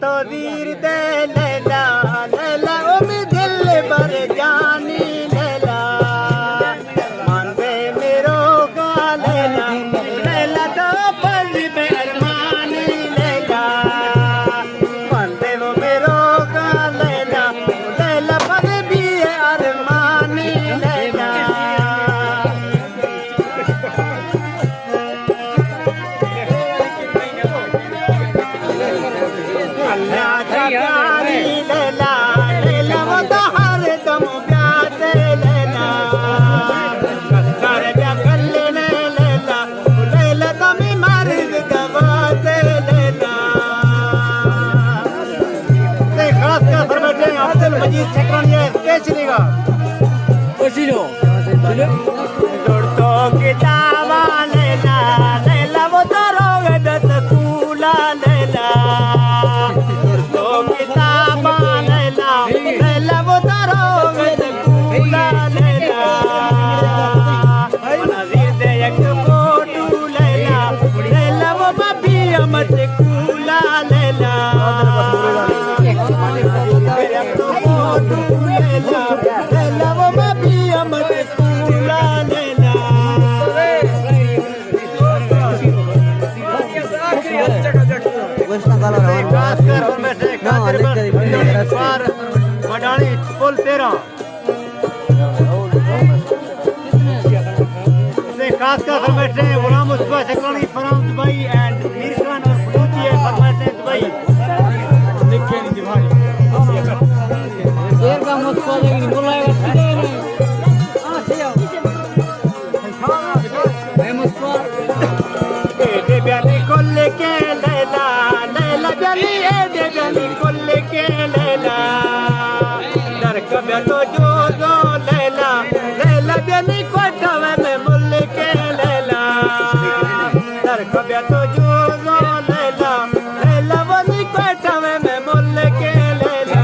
तो वीर दे लैला लैला ओ मी दिल भर जानी लैला मान दे मेरो का लैला लैला तो पल में अरमानी लैला मान दे वो मेरो का लैला लैला पल भी है अरमानी लैला प्यारी लैला लैला वो तो हर दम प्यासे लैला कर क्या कर लेने लैला लैला तो मैं मर्द गवासे लैला देख खास क्या सर बैठे अब्दुल मजीद चक्रान ये क्या चलेगा Cocino. तो किताबा लैला लैला वो तो रोगे दस कूला लैला तो किताबा लैला लैला वो तो रोगे दस कूला लैला नज़ीर दे एक फोटो लैला लैला वो बाबी अमत कूला लैला एक फोटो लैला लैला वो बाबी अमत कूला लैला खासकर बैठे खातिर पर मडाली पुल 13 से खासकर बैठे Ghulam Mustafa Shaklani from Dubai and Mir Khan और फलूची फरमाते दुबई लिखे नहीं भाई Air का मुस्तफा लेकिन बुलाएगा सीधे नहीं मुस्तफा दे ब्याली को लेके लैला लैला ब्याली दे ब्याली को लेके लैला डर कब्या तो जो लैला लैला ब्याली को ठवे में मुल के लैला डर कब्या तो जो लैला लैला बनी को ठवे में मुल के Laila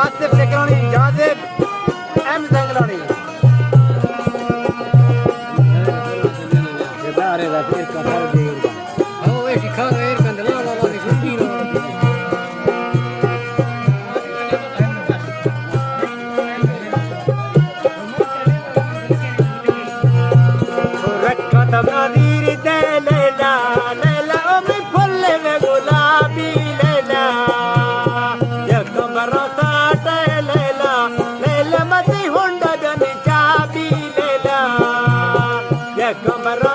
Asif Lekhrani Jazib M Jangalani Oh, es que cada vez cuando la discutir. रखा नज़ीर दे लैला लैला ओ मी फुल में गुलाबी लैला ये कमरा साट लैला लैला मती हुंडा जन चाबी लैला ये कमरा